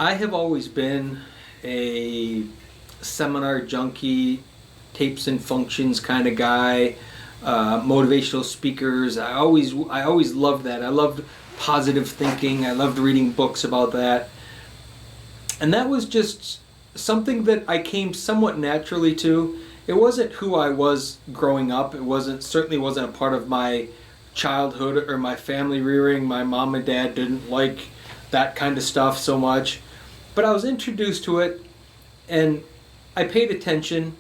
I have always been a seminar junkie, tapes and functions kind of guy, motivational speakers. I always loved that. I loved positive thinking. I loved reading books about that. And that was just something that I came somewhat naturally to. It wasn't who I was growing up. It certainly wasn't a part of my childhood or my family rearing. My mom and dad didn't like that kind of stuff so much. But I was introduced to it and I paid attention,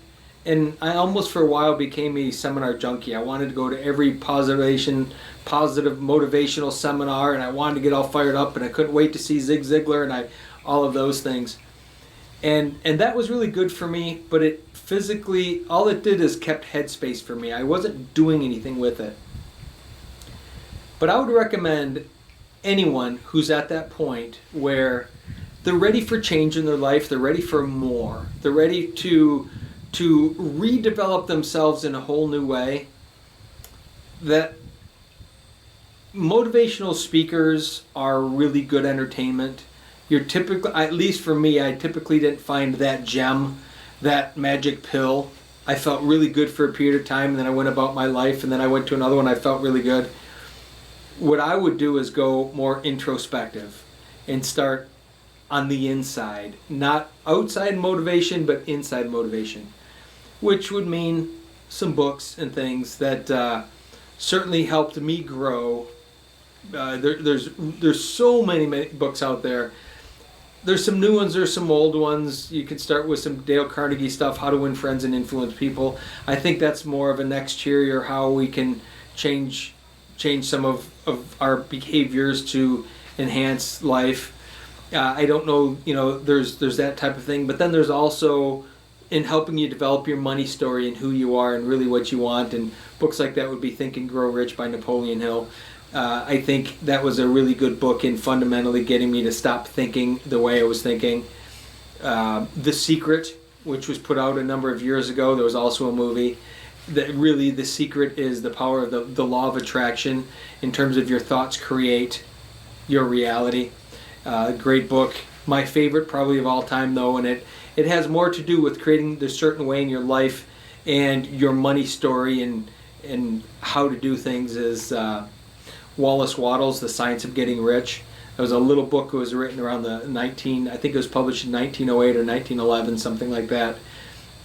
and I almost for a while became a seminar junkie. I wanted to go to every positive motivational seminar, and I wanted to get all fired up, and I couldn't wait to see Zig Ziglar and all of those things. And that was really good for me, but it physically, all it did is kept headspace for me. I wasn't doing anything with it. But I would recommend anyone who's at that point where they're ready for change in their life, they're ready for more, they're ready to redevelop themselves in a whole new way, that motivational speakers are really good entertainment. You're typically, at least for me, I typically didn't find that gem, that magic pill. I felt really good for a period of time, and then I went about my life, and then I went to another one, I felt really good. What I would do is go more introspective and start on the inside, not outside motivation, but inside motivation, which would mean some books and things that certainly helped me grow. There's so many books out there. There's some new ones, there's some old ones. You can start with some Dale Carnegie stuff, How to Win Friends and Influence People. I think that's more of an exterior, how we can change some of our behaviors to enhance life. I don't know, there's that type of thing, but then there's also in helping you develop your money story and who you are and really what you want, and books like that would be Think and Grow Rich by Napoleon Hill. I think that was a really good book in fundamentally getting me to stop thinking the way I was thinking. The Secret, which was put out a number of years ago, there was also a movie. That really, The Secret is the power of the law of attraction in terms of your thoughts create your reality. Great book. My favorite probably of all time though, and it has more to do with creating the certain way in your life and your money story and how to do things is Wallace Wattles, The Science of Getting Rich. It was a little book that was written around I think it was published in 1908 or 1911, something like that.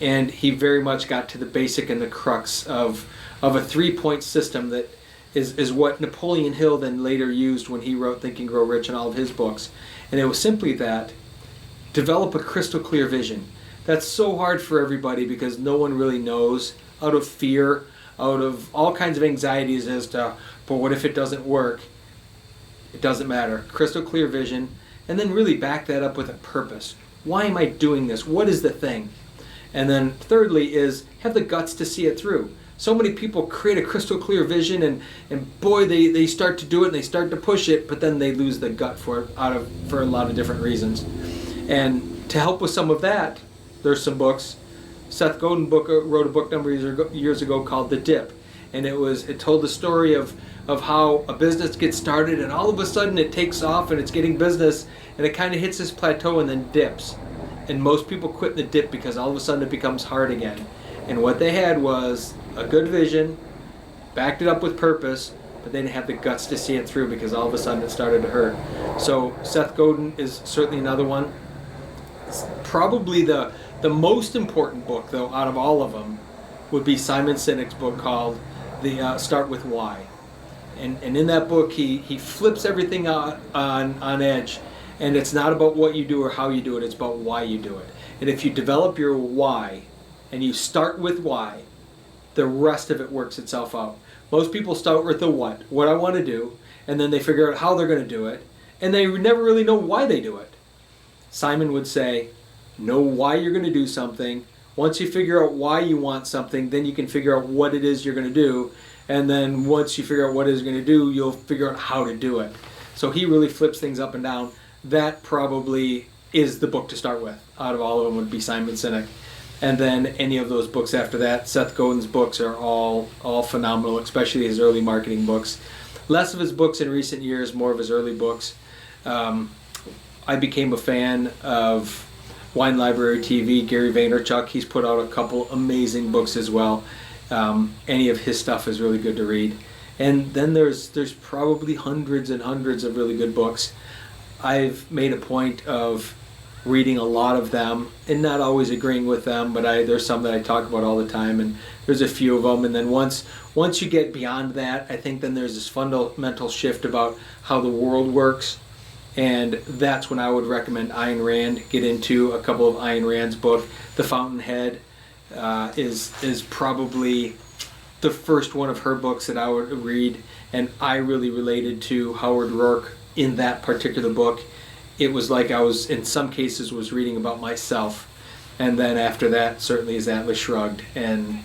And he very much got to the basic and the crux of a 3-point system that is what Napoleon Hill then later used when he wrote Think and Grow Rich and all of his books. And it was simply that, develop a crystal clear vision. That's so hard for everybody because no one really knows, out of fear, out of all kinds of anxieties as to, but what if it doesn't work? It doesn't matter. Crystal clear vision, and then really back that up with a purpose. Why am I doing this? What is the thing? And then thirdly is have the guts to see it through. So many people create a crystal clear vision and boy, they start to do it and they start to push it, but then they lose the gut for it for a lot of different reasons. And to help with some of that, there's some books. Seth Godin wrote a book a number of years ago called The Dip. And it told the story of how a business gets started and all of a sudden it takes off and it's getting business and it kind of hits this plateau and then dips. And most people quit the dip because all of a sudden it becomes hard again. And what they had was a good vision, backed it up with purpose, but they didn't have the guts to see it through because all of a sudden it started to hurt. So Seth Godin is certainly another one. It's probably the most important book, though, out of all of them would be Simon Sinek's book called Start With Why. And in that book, he flips everything on edge. And it's not about what you do or how you do it, it's about why you do it. And if you develop your why, and you start with why, the rest of it works itself out. Most people start with the what I want to do, and then they figure out how they're going to do it, and they never really know why they do it. Simon would say, know why you're going to do something. Once you figure out why you want something, then you can figure out what it is you're going to do, and then once you figure out what it is you're going to do, you'll figure out how to do it. So he really flips things up and down. That probably is the book to start with. Out of all of them would be Simon Sinek. And then any of those books after that. Seth Godin's books are all phenomenal, especially his early marketing books. Less of his books in recent years, more of his early books. I became a fan of Wine Library TV, Gary Vaynerchuk. He's put out a couple amazing books as well. Any of his stuff is really good to read. And then there's probably hundreds and hundreds of really good books. I've made a point of reading a lot of them and not always agreeing with them, but there's some that I talk about all the time, and there's a few of them. And then once you get beyond that, I think then there's this fundamental shift about how the world works, and that's when I would recommend Ayn Rand. Get into a couple of Ayn Rand's book. The Fountainhead is probably the first one of her books that I would read, and I really related to Howard Rourke in that particular book. It was like I was, in some cases, was reading about myself. And then after that, certainly is Atlas Shrugged. And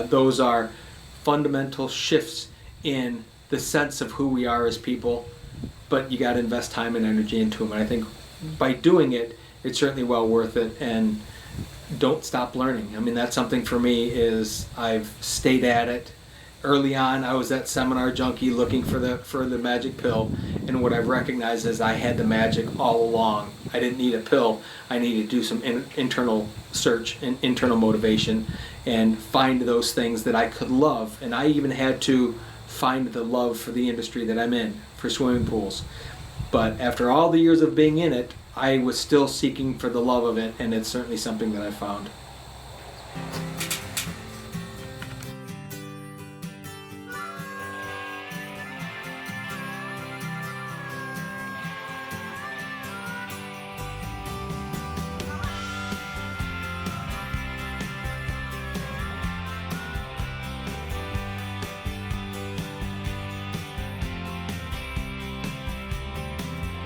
those are fundamental shifts in the sense of who we are as people, but you got to invest time and energy into them. And I think by doing it, it's certainly well worth it. And don't stop learning. I mean, that's something for me is I've stayed at it. Early on, I was that seminar junkie looking for the magic pill, and what I've recognized is I had the magic all along. I didn't need a pill. I needed to do some internal search and internal motivation and find those things that I could love. And I even had to find the love for the industry that I'm in, for swimming pools. But after all the years of being in it, I was still seeking for the love of it, and it's certainly something that I found.